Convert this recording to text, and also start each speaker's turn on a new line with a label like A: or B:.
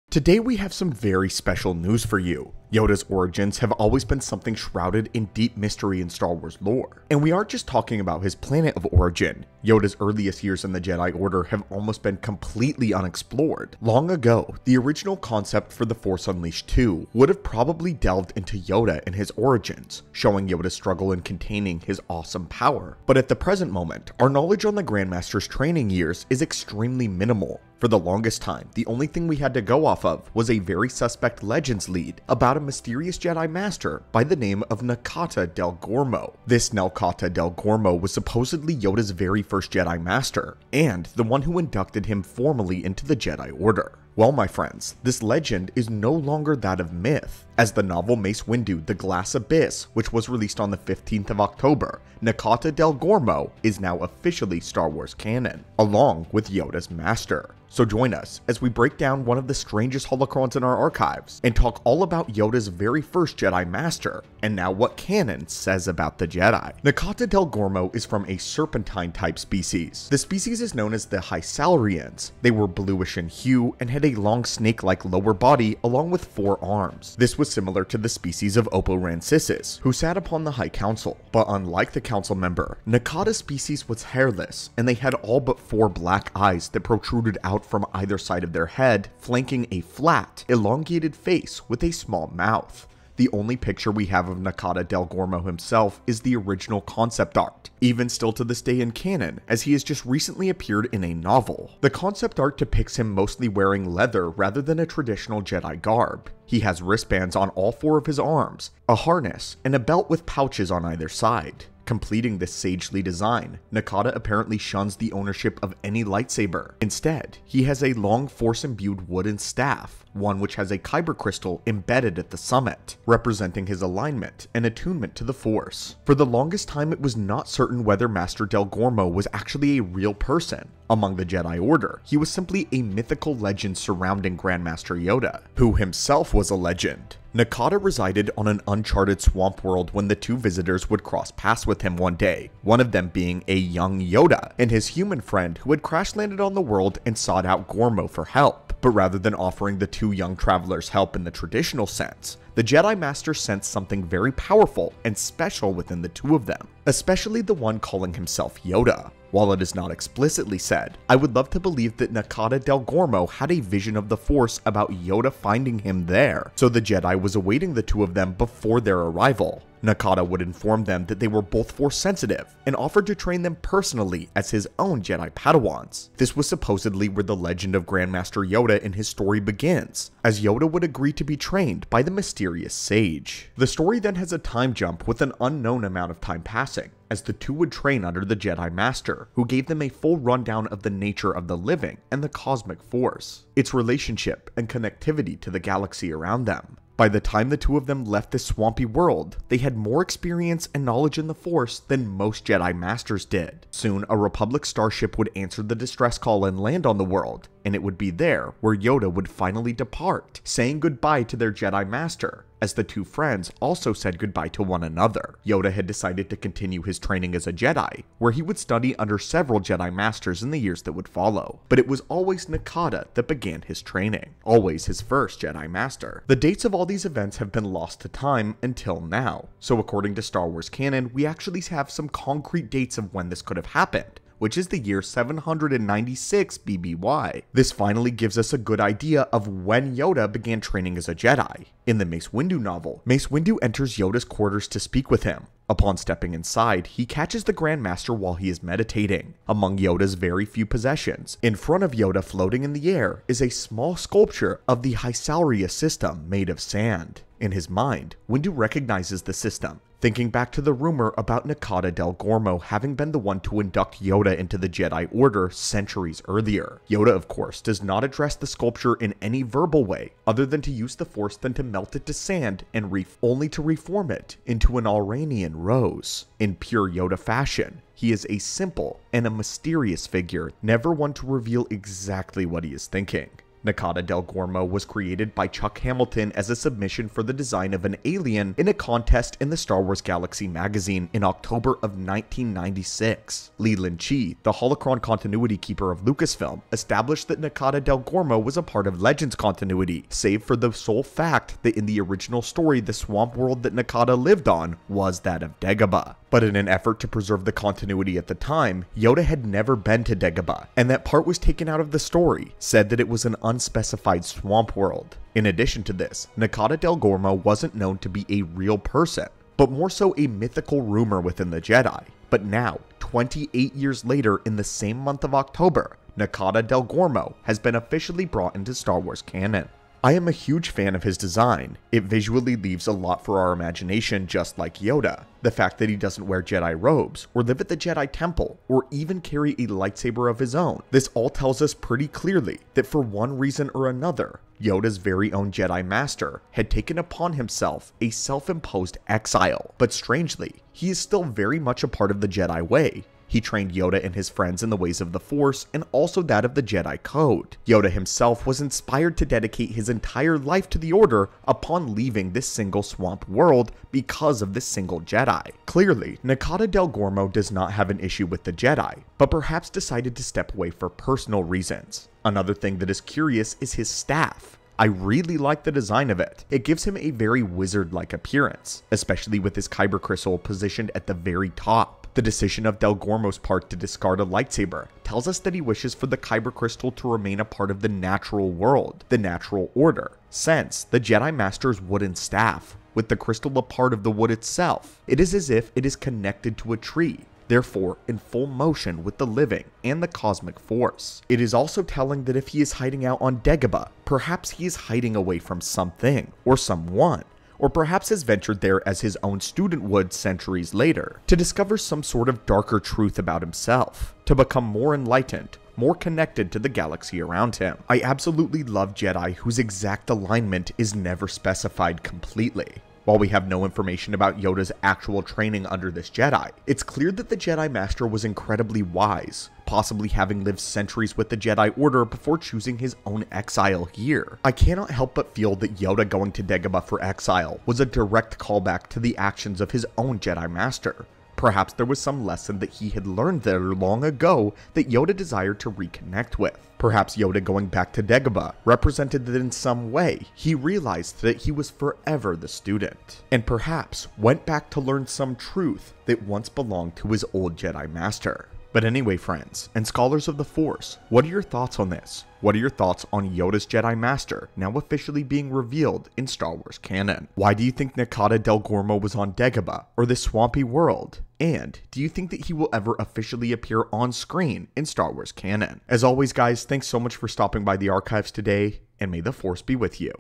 A: Today we have some very special news for you. Yoda's origins have always been something shrouded in deep mystery in Star Wars lore. And we aren't just talking about his planet of origin. Yoda's earliest years in the Jedi Order have almost been completely unexplored. Long ago, the original concept for The Force Unleashed 2 would have probably delved into Yoda and his origins, showing Yoda's struggle in containing his awesome power. But at the present moment, our knowledge on the Grandmaster's training years is extremely minimal. For the longest time, the only thing we had to go off of was a very suspect Legends lead about a mysterious Jedi Master by the name of Nikada Del Gormo. This Nikada Del Gormo was supposedly Yoda's very first Jedi Master, and the one who inducted him formally into the Jedi Order. Well, my friends, this legend is no longer that of myth. As the novel Mace Windu: The Glass Abyss, which was released on the 15th of October, Nikada Del Gormo is now officially Star Wars canon, along with Yoda's master. So join us as we break down one of the strangest holocrons in our archives and talk all about Yoda's very first Jedi Master, and now what canon says about the Jedi. Nikada Del Gormo is from a serpentine type species. The species is known as the Hysalarians. They were bluish in hue and had a long snake-like lower body along with 4 arms. This was similar to the species of Oporancisis, who sat upon the High Council, but unlike the council member, Nikada's species was hairless, and they had all but 4 black eyes that protruded out from either side of their head, flanking a flat, elongated face with a small mouth. The only picture we have of Nikada Del Gormo himself is the original concept art, even still to this day in canon, as he has just recently appeared in a novel. The concept art depicts him mostly wearing leather rather than a traditional Jedi garb. He has wristbands on all 4 of his arms, a harness, and a belt with pouches on either side. Completing this sagely design, Nikada apparently shuns the ownership of any lightsaber. Instead, he has a long Force-imbued wooden staff, one which has a kyber crystal embedded at the summit, representing his alignment and attunement to the Force. For the longest time, it was not certain whether Master Del Gormo was actually a real person. Among the Jedi Order, he was simply a mythical legend surrounding Grandmaster Yoda, who himself was a legend. Nikada resided on an uncharted swamp world when the 2 visitors would cross paths with him one day, one of them being a young Yoda and his human friend who had crash landed on the world and sought out Gormo for help. But rather than offering the 2 young travelers help in the traditional sense, the Jedi Master sensed something very powerful and special within the 2 of them, especially the one calling himself Yoda. While it is not explicitly said, I would love to believe that Nikada Del Gormo had a vision of the Force about Yoda finding him there, so the Jedi was awaiting the 2 of them before their arrival. Nikada would inform them that they were both Force sensitive and offered to train them personally as his own Jedi Padawans. This was supposedly where the legend of Grandmaster Yoda in his story begins, as Yoda would agree to be trained by the mysterious sage. The story then has a time jump with an unknown amount of time passing, as the 2 would train under the Jedi Master, who gave them a full rundown of the nature of the living and the cosmic force, its relationship and connectivity to the galaxy around them. By the time the 2 of them left this swampy world, they had more experience and knowledge in the Force than most Jedi Masters did. Soon, a Republic starship would answer the distress call and land on the world, and it would be there where Yoda would finally depart, saying goodbye to their Jedi Master, as the 2 friends also said goodbye to one another. Yoda had decided to continue his training as a Jedi, where he would study under several Jedi Masters in the years that would follow, but it was always Nikada that began his training, always his first Jedi Master. The dates of all these events have been lost to time until now, so according to Star Wars canon, we actually have some concrete dates of when this could have happened, which is the year 796 BBY. This finally gives us a good idea of when Yoda began training as a Jedi. In the Mace Windu novel, Mace Windu enters Yoda's quarters to speak with him. Upon stepping inside, he catches the Grandmaster while he is meditating. Among Yoda's very few possessions, in front of Yoda floating in the air is a small sculpture of the Hysalia system made of sand. In his mind, Windu recognizes the system, thinking back to the rumor about Nikada Del Gormo having been the one to induct Yoda into the Jedi Order centuries earlier. Yoda, of course, does not address the sculpture in any verbal way, other than to use the Force then to melt it to sand and only to reform it into an Alranian rose. In pure Yoda fashion, he is a simple and a mysterious figure, never one to reveal exactly what he is thinking. Nikada Del Gormo was created by Chuck Hamilton as a submission for the design of an alien in a contest in the Star Wars Galaxy magazine in October of 1996. Leland Chee, the holocron continuity keeper of Lucasfilm, established that Nikada Del Gormo was a part of Legends continuity, save for the sole fact that in the original story the swamp world that Nikada lived on was that of Dagobah. But in an effort to preserve the continuity at the time, Yoda had never been to Dagobah, and that part was taken out of the story, said that it was an unspecified swamp world. In addition to this, Nikada Del Gormo wasn't known to be a real person, but more so a mythical rumor within the Jedi. But now, 28 years later in the same month of October, Nikada Del Gormo has been officially brought into Star Wars canon. I am a huge fan of his design. It visually leaves a lot for our imagination, just like Yoda. The fact that he doesn't wear Jedi robes, or live at the Jedi Temple, or even carry a lightsaber of his own. This all tells us pretty clearly that for one reason or another, Yoda's very own Jedi Master had taken upon himself a self-imposed exile. But strangely, he is still very much a part of the Jedi way. He trained Yoda and his friends in the ways of the Force and also that of the Jedi Code. Yoda himself was inspired to dedicate his entire life to the Order upon leaving this single swamp world because of this single Jedi. Clearly, Nikada Del Gormo does not have an issue with the Jedi, but perhaps decided to step away for personal reasons. Another thing that is curious is his staff. I really like the design of it. It gives him a very wizard-like appearance, especially with his kyber crystal positioned at the very top. The decision of Del Gormo's part to discard a lightsaber tells us that he wishes for the kyber crystal to remain a part of the natural world, the natural order. Since the Jedi Master's wooden staff, with the crystal a part of the wood itself, it is as if it is connected to a tree, therefore in full motion with the living and the cosmic force. It is also telling that if he is hiding out on Dagobah, perhaps he is hiding away from something or someone, or perhaps has ventured there as his own student would centuries later, to discover some sort of darker truth about himself, to become more enlightened, more connected to the galaxy around him. I absolutely love Jedi whose exact alignment is never specified completely. While we have no information about Yoda's actual training under this Jedi, it's clear that the Jedi Master was incredibly wise, possibly having lived centuries with the Jedi Order before choosing his own exile here. I cannot help but feel that Yoda going to Dagobah for exile was a direct callback to the actions of his own Jedi Master. Perhaps there was some lesson that he had learned there long ago that Yoda desired to reconnect with. Perhaps Yoda going back to Dagobah represented that in some way he realized that he was forever the student, and perhaps went back to learn some truth that once belonged to his old Jedi Master. But anyway, friends and scholars of the Force, what are your thoughts on this? What are your thoughts on Yoda's Jedi Master now officially being revealed in Star Wars canon? Why do you think Nikada Del Gormo was on Dagobah or this swampy world? And do you think that he will ever officially appear on screen in Star Wars canon? As always, guys, thanks so much for stopping by the archives today, and may the Force be with you.